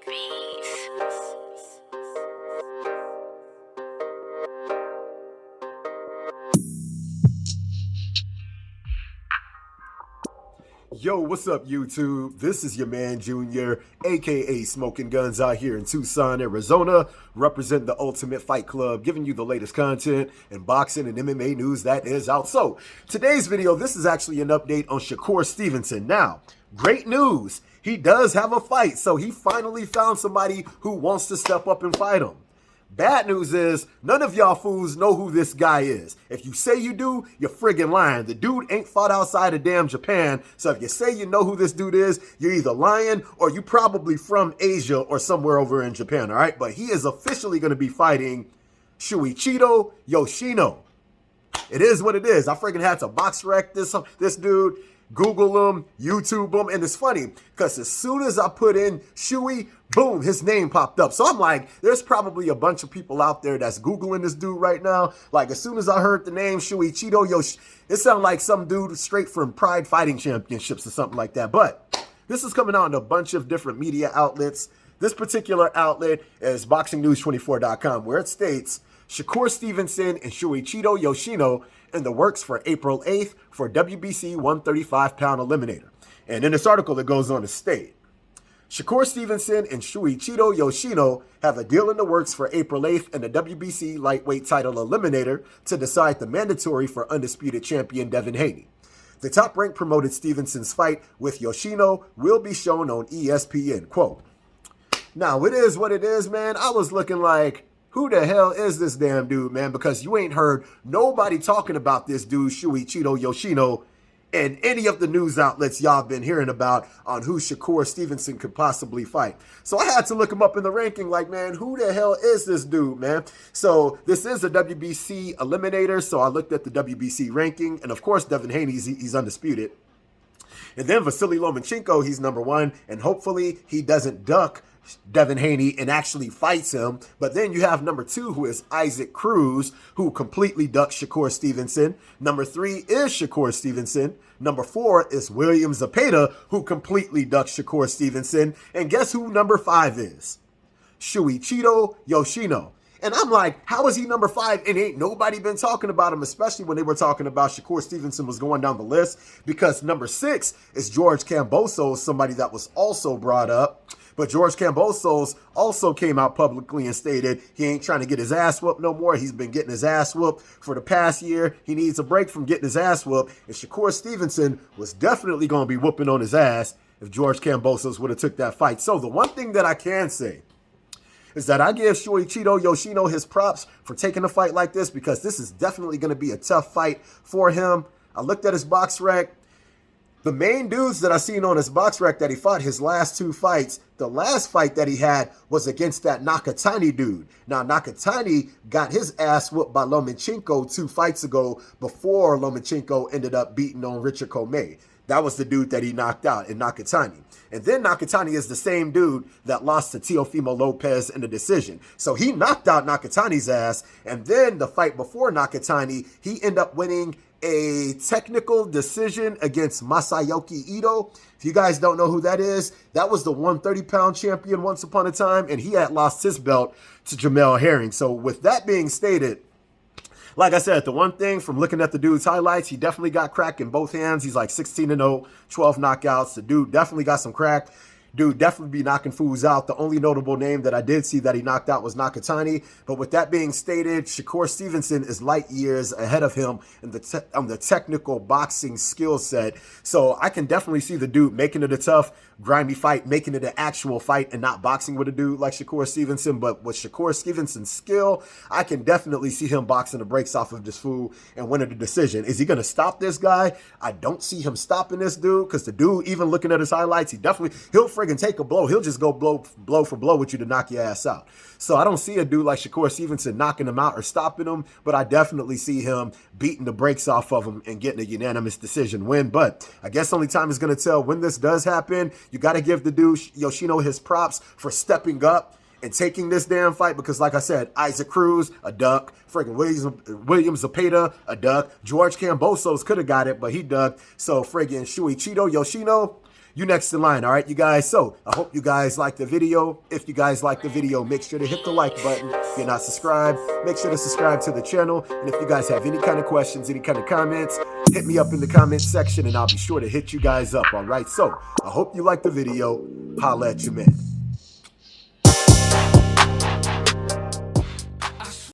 beats. Yo, what's up, YouTube? This is your man, Junior, aka Smoking Guns, out here in Tucson, Arizona, representing the Ultimate Fight Club, giving you the latest content in boxing and MMA news that is out. So, today's video, this is actually an update on SHAKUR Stevenson. Now, great news. He does have a fight, so he finally found somebody who wants to step up and fight him. Bad news is, none of y'all fools know who this guy is. If you say you do, you're friggin' lying. The dude ain't fought outside of damn Japan, so if you say you know who this dude is, you're either lying or you probably from Asia or somewhere over in Japan, all right? But he is officially going to be fighting SHUICHIRO YOSHINO. It is what it is. I friggin' had to box rec this dude, Google him, YouTube him, and it's funny because as soon as I put in Shui, boom, his name popped up. So I'm like, there's probably a bunch of people out there that's Googling this dude right now. Like, as soon as I heard the name SHUICHIRO Yoshino, it sounded like some dude straight from Pride Fighting Championships or something like that. But this is coming out in a bunch of different media outlets. This particular outlet is BoxingNews24.com, where it states, SHAKUR Stevenson and SHUICHIRO YOSHINO in the works for April 8th for WBC 135-pound Eliminator. And in this article, it goes on to state, SHAKUR Stevenson and SHUICHIRO YOSHINO have a deal in the works for April 8th in the WBC lightweight title Eliminator to decide the mandatory for undisputed champion Devin Haney. The top-ranked promoted Stevenson's fight with Yoshino will be shown on ESPN. Quote, now, it is what it is, man. I was looking like, who the hell is this damn dude, man? Because you ain't heard nobody talking about this dude, SHUICHIRO YOSHINO, in any of the news outlets y'all been hearing about on who SHAKUR Stevenson could possibly fight. So I had to look him up in the ranking like, man, who the hell is this dude, man? So this is a WBC Eliminator, so I looked at the WBC ranking, and of course, Devin Haney, he's undisputed. And then Vasily Lomachenko, he's number one, and hopefully he doesn't duck Devin Haney and actually fights him. But then you have number two, who is Isaac Cruz, who completely ducked SHAKUR Stevenson. Number three is SHAKUR Stevenson. Number four is William Zepeda, who completely ducked SHAKUR Stevenson. And guess who number five is? SHUICHIRO YOSHINO. And I'm like, how is he number five? And ain't nobody been talking about him, especially when they were talking about SHAKUR Stevenson was going down the list, because number six is George Kambosos, somebody that was also brought up. But George Kambosos also came out publicly and stated he ain't trying to get his ass whooped no more. He's been getting his ass whooped for the past year. He needs a break from getting his ass whooped. And SHAKUR Stevenson was definitely going to be whooping on his ass if George Kambosos would have took that fight. So the one thing that I can say is that I give SHUICHIRO YOSHINO his props for taking a fight like this, because this is definitely going to be a tough fight for him. I looked at his box rec. The main dudes that I seen on his box rec that he fought his last two fights, the last fight that he had was against that Nakatani dude. Now, Nakatani got his ass whooped by Lomachenko 2 fights ago before Lomachenko ended up beating on Richard Comey. That was the dude that he knocked out in Nakatani. And then Nakatani is the same dude that lost to Teofimo Lopez in the decision. So he knocked out Nakatani's ass. And then the fight before Nakatani, he ended up winning a technical decision against Masayoki Ito. If you guys don't know who that is, that was the 130-pound champion once upon a time, and he had lost his belt to Jamel Herring. So with that being stated, like I said, the one thing from looking at the dude's highlights, he definitely got crack in both hands. He's like 16-0, 12 knockouts. The dude definitely got some crack. Dude definitely be knocking fools out. The only notable name that I did see that he knocked out was Nakatani. But with that being stated, SHAKUR Stevenson is light years ahead of him in the technical boxing skill set. So I can definitely see the dude making it a tough, grimy fight, making it an actual fight, and not boxing with a dude like SHAKUR Stevenson. But with SHAKUR Stevenson's skill, I can definitely see him boxing the brakes off of this fool and winning the decision. Is he going to stop this guy? I don't see him stopping this dude, because the dude, even looking at his highlights, he'll friggin' take a blow. He'll just go blow for blow with you to knock your ass out. So I don't see a dude like SHAKUR Stevenson knocking him out or stopping him, but I definitely see him beating the brakes off of him and getting a unanimous decision win. But I guess only time is going to tell when this does happen. You got to give the dude Yoshino his props for stepping up and taking this damn fight, because like I said, Isaac Cruz, a duck. Friggin' William Zepeda, a duck. George Kambosos could have got it, but he ducked. So friggin' SHUICHIRO YOSHINO, You next in line, all right, you guys? So I hope you guys like the video. If you guys like the video, make sure to hit the like button. If you're not subscribed, make sure to subscribe to the channel. And if you guys have any kind of questions, any kind of comments, hit me up in the comment section and I'll be sure to hit you guys up, all right? So I hope you like the video. Holla at your man.